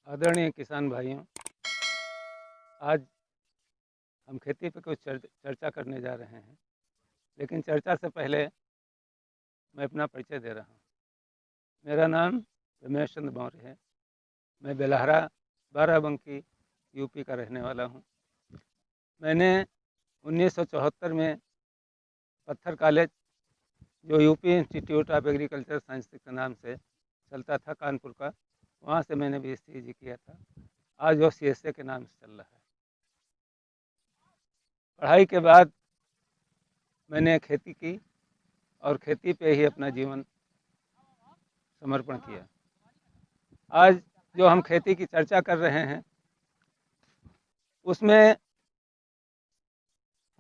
आदरणीय किसान भाइयों, आज हम खेती पे कुछ चर्चा करने जा रहे हैं। लेकिन चर्चा से पहले मैं अपना परिचय दे रहा हूँ। मेरा नाम रमेश चंद्र मौर्य है। मैं बेलहरा बाराबंकी यूपी का रहने वाला हूँ। मैंने 1974 में पत्थर कॉलेज, जो UP institute of agriculture science के नाम से चलता था, कानपुर का, वहाँ से मैंने BSc किया था। आज वो CSA के नाम से चल रहा है। पढ़ाई के बाद मैंने खेती की और खेती पे ही अपना जीवन समर्पण किया। आज जो हम खेती की चर्चा कर रहे हैं, उसमें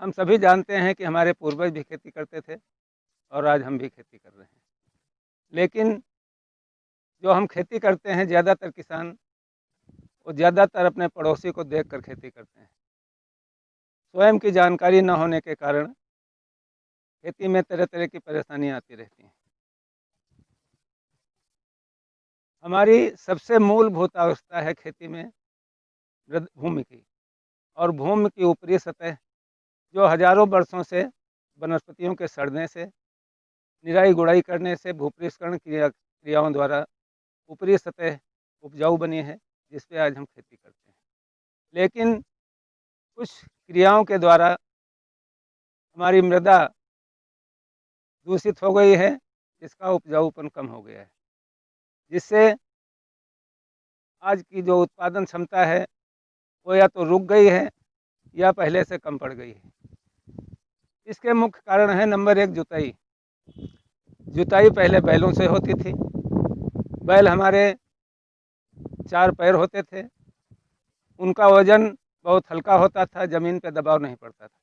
हम सभी जानते हैं कि हमारे पूर्वज भी खेती करते थे और आज हम भी खेती कर रहे हैं। लेकिन जो हम खेती करते हैं, ज़्यादातर किसान वो ज़्यादातर अपने पड़ोसी को देखकर खेती करते हैं। स्वयं की जानकारी न होने के कारण खेती में तरह तरह की परेशानियाँ आती रहती हैं। हमारी सबसे मूलभूत अवस्था है खेती में भूमि की, और भूमि की ऊपरी सतह जो हजारों वर्षों से वनस्पतियों के सड़ने से, निराई गुड़ाई करने से, भूपृष्ठकरण क्रियाओं द्वारा ऊपरी सतह उपजाऊ बनी है, जिस पे आज हम खेती करते हैं। लेकिन कुछ क्रियाओं के द्वारा हमारी मृदा दूषित हो गई है, जिसका उपजाऊपन कम हो गया है, जिससे आज की जो उत्पादन क्षमता है वो या तो रुक गई है या पहले से कम पड़ गई है। इसके मुख्य कारण है, नंबर 1, जुताई। जुताई पहले बैलों से होती थी। बैल हमारे 4 पैर होते थे, उनका वजन बहुत हल्का होता था, ज़मीन पे दबाव नहीं पड़ता था।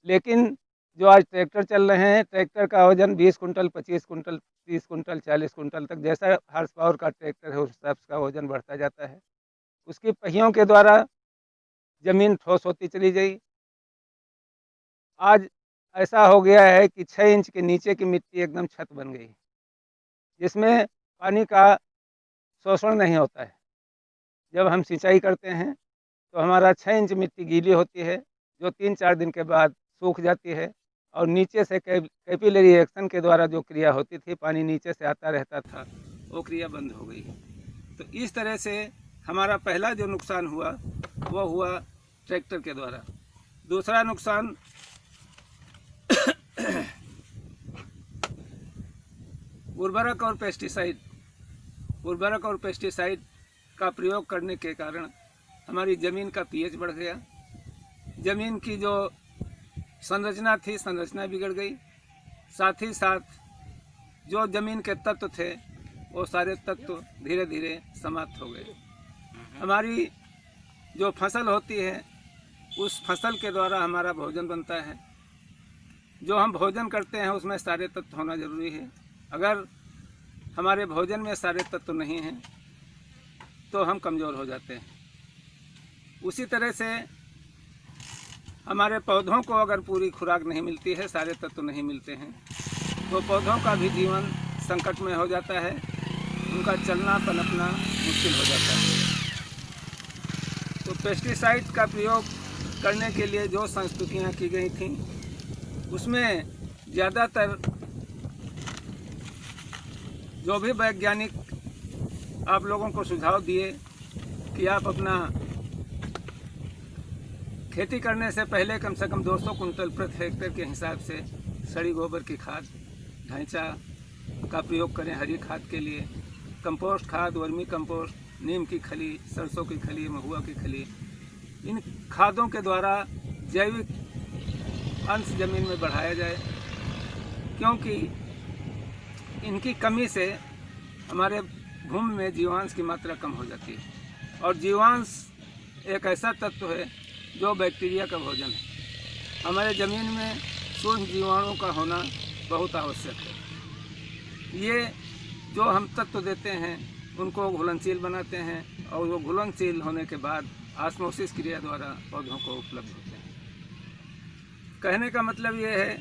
लेकिन जो आज ट्रैक्टर चल रहे हैं, ट्रैक्टर का वजन 20 कुंटल, 25 कुंटल, 30 कुंटल, 40 कुंटल तक, जैसा हार्स पावर का ट्रैक्टर है उस हिसाब से का वजन बढ़ता जाता है। उसकी पहियों के द्वारा ज़मीन ठोस होती चली गई। आज ऐसा हो गया है कि 6 इंच के नीचे की मिट्टी एकदम छत बन गई, जिसमें पानी का शोषण नहीं होता है। जब हम सिंचाई करते हैं तो हमारा 6 इंच मिट्टी गीली होती है, जो 3-4 दिन के बाद सूख जाती है, और नीचे से कैपिलरी एक्शन के द्वारा जो क्रिया होती थी, पानी नीचे से आता रहता था, वो क्रिया बंद हो गई। तो इस तरह से हमारा पहला जो नुकसान हुआ वो हुआ ट्रैक्टर के द्वारा। दूसरा नुकसान उर्वरक और पेस्टिसाइड का प्रयोग करने के कारण हमारी ज़मीन का pH बढ़ गया। ज़मीन की जो संरचना थी, संरचना बिगड़ गई। साथ ही साथ जो ज़मीन के तत्व थे, वो सारे तत्व धीरे धीरे समाप्त हो गए। हमारी जो फसल होती है, उस फसल के द्वारा हमारा भोजन बनता है। जो हम भोजन करते हैं उसमें सारे तत्व होना जरूरी है। अगर हमारे भोजन में सारे तत्व नहीं हैं तो हम कमज़ोर हो जाते हैं। उसी तरह से हमारे पौधों को अगर पूरी खुराक नहीं मिलती है, सारे तत्व नहीं मिलते हैं, तो पौधों का भी जीवन संकट में हो जाता है, उनका चलना पनपना मुश्किल हो जाता है। तो पेस्टिसाइड का प्रयोग करने के लिए जो संस्तुतियाँ की गई थीं, उसमें ज़्यादातर जो भी वैज्ञानिक आप लोगों को सुझाव दिए कि आप अपना खेती करने से पहले कम से कम 200 कुंटल प्रति हेक्टेयर के हिसाब से सड़ी गोबर की खाद, ढैंचा का प्रयोग करें हरी खाद के लिए, कंपोस्ट खाद, वर्मी कंपोस्ट, नीम की खली, सरसों की खली, महुआ की खली, इन खादों के द्वारा जैविक अंश ज़मीन में बढ़ाया जाए, क्योंकि इनकी कमी से हमारे भूमि में जीवांश की मात्रा कम हो जाती है। और जीवांश एक ऐसा तत्व है जो बैक्टीरिया का भोजन है। हमारे ज़मीन में सूक्ष्म जीवाणुओं का होना बहुत आवश्यक है। ये जो हम तत्व देते हैं उनको घुलनशील बनाते हैं, और वो घुलनशील होने के बाद ऑस्मोसिस क्रिया द्वारा पौधों को उपलब्ध होते हैं। कहने का मतलब ये है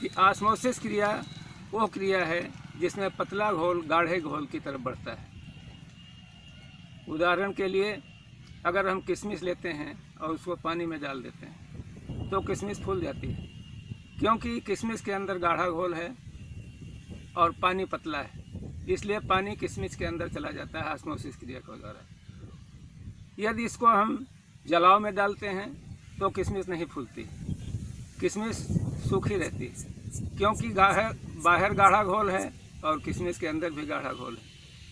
कि ऑस्मोसिस क्रिया वो क्रिया है जिसमें पतला घोल गाढ़े घोल की तरफ बढ़ता है। उदाहरण के लिए अगर हम किशमिश लेते हैं और उसको पानी में डाल देते हैं तो किशमिश फूल जाती है, क्योंकि किशमिश के अंदर गाढ़ा घोल है और पानी पतला है, इसलिए पानी किशमिश के अंदर चला जाता है ऑस्मोसिस क्रिया के द्वारा। यदि इसको हम जलाव में डालते हैं तो किशमिश नहीं फूलती, किशमिश सूखी रहती है, क्योंकि बाहर गाढ़ा घोल है और किशमिश के अंदर भी गाढ़ा घोल है,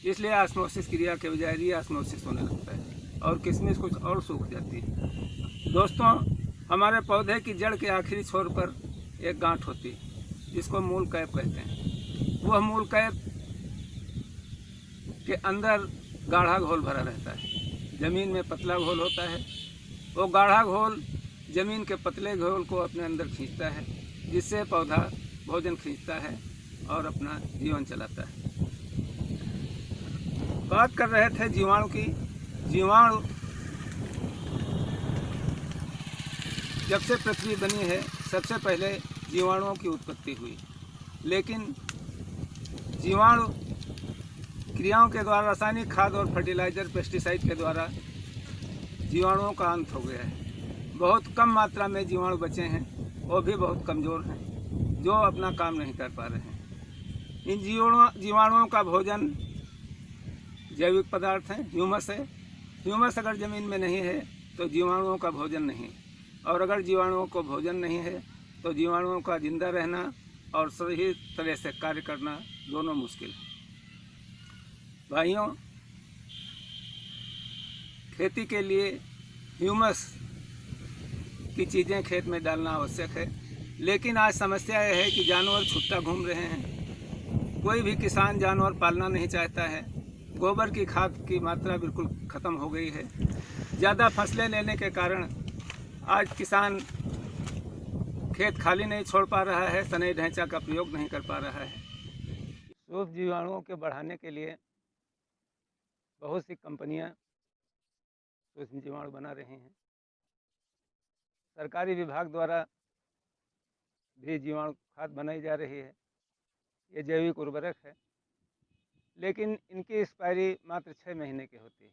इसलिए ऑस्मोसिस क्रिया के बजाय रीऑस्मोसिस होने लगता है और किशमिश कुछ और सूख जाती है। दोस्तों, हमारे पौधे की जड़ के आखिरी छोर पर एक गांठ होती है जिसको मूल कैप कहते हैं। वह मूल कैप के अंदर गाढ़ा घोल भरा रहता है, ज़मीन में पतला घोल होता है। वो गाढ़ा घोल ज़मीन के पतले घोल को अपने अंदर खींचता है, जिससे पौधा भोजन खींचता है और अपना जीवन चलाता है। बात कर रहे थे जीवाणु की। जीवाणु जब से पृथ्वी बनी है सबसे पहले जीवाणुओं की उत्पत्ति हुई, लेकिन जीवाणु क्रियाओं के द्वारा रासायनिक खाद और फर्टिलाइज़र पेस्टिसाइड के द्वारा जीवाणुओं का अंत हो गया है। बहुत कम मात्रा में जीवाणु बचे हैं, वो भी बहुत कमज़ोर हैं, जो अपना काम नहीं कर पा रहे हैं। इन जीवाणुओं का भोजन जैविक पदार्थ हैं, ह्यूमस है। ह्यूमस अगर ज़मीन में नहीं है तो जीवाणुओं का भोजन नहीं, और अगर जीवाणुओं को भोजन नहीं है तो जीवाणुओं का जिंदा रहना और सही तरह से कार्य करना दोनों मुश्किल है। भाइयों, खेती के लिए ह्यूमस की चीज़ें खेत में डालना आवश्यक है, लेकिन आज समस्या यह है कि जानवर छुट्टा घूम रहे हैं। कोई भी किसान जानवर पालना नहीं चाहता है। गोबर की खाद की मात्रा बिल्कुल ख़त्म हो गई है। ज़्यादा फसलें लेने के कारण आज किसान खेत खाली नहीं छोड़ पा रहा है, सनई ढांचा का प्रयोग नहीं कर पा रहा है। सूक्ष्म जीवाणुओं के बढ़ाने के लिए बहुत सी कंपनियां सूक्ष्म जीवाणु बना रही हैं। सरकारी विभाग द्वारा भी जीवाणु खाद बनाई जा रही है। ये जैविक उर्वरक है, लेकिन इनकी एक्सपायरी मात्र 6 महीने की होती है।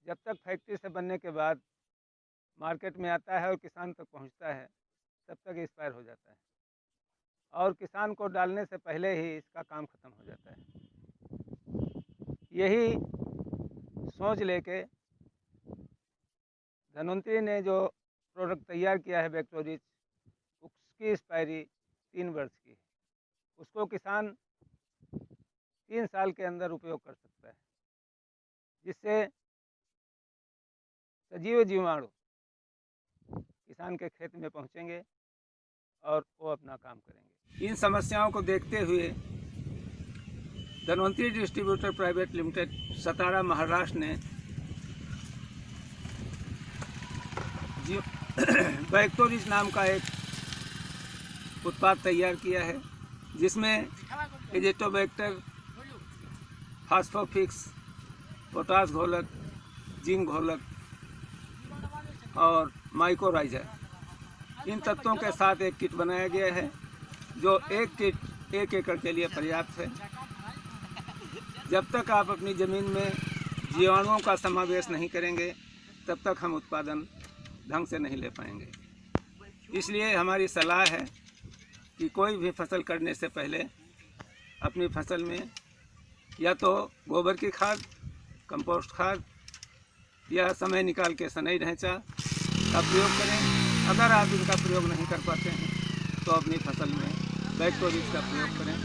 जब तक फैक्ट्री से बनने के बाद मार्केट में आता है और किसान तक पहुंचता है, तब तक एक्सपायर हो जाता है और किसान को डालने से पहले ही इसका काम ख़त्म हो जाता है। यही सोच लेके धन्वंतरी ने जो प्रोडक्ट तैयार किया है बैक्टोरिच, उसकी एक्सपायरी 3 वर्ष की है। उसको किसान 3 साल के अंदर उपयोग कर सकता है, जिससे सजीव जीवाणु किसान के खेत में पहुंचेंगे और वो अपना काम करेंगे। इन समस्याओं को देखते हुए धन्वंतरी डिस्ट्रीब्यूटर प्राइवेट लिमिटेड सतारा महाराष्ट्र ने बैक्टोरिच नाम का एक उत्पाद तैयार किया है, जिसमें एजेटोबैक्टर, फास्फोफिक्स, पोटाश घोलक, जिंक घोलक और माइकोराइजर, इन तत्वों के साथ एक किट बनाया गया है, जो एक किट 1 एकड़ के लिए पर्याप्त है। जब तक आप अपनी ज़मीन में जीवाणुओं का समावेश नहीं करेंगे, तब तक हम उत्पादन ढंग से नहीं ले पाएंगे। इसलिए हमारी सलाह है कि कोई भी फसल करने से पहले अपनी फसल में या तो गोबर की खाद, कंपोस्ट खाद या समय निकाल के सनई ढांचा का प्रयोग करें। अगर आप इनका प्रयोग नहीं कर पाते हैं तो अपनी फसल में बैक्टोरिच का प्रयोग करें,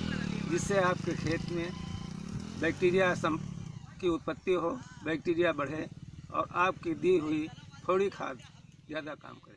जिससे आपके खेत में बैक्टीरिया की उत्पत्ति हो, बैक्टीरिया बढ़े और आपकी दी हुई थोड़ी खाद ज़्यादा काम करे।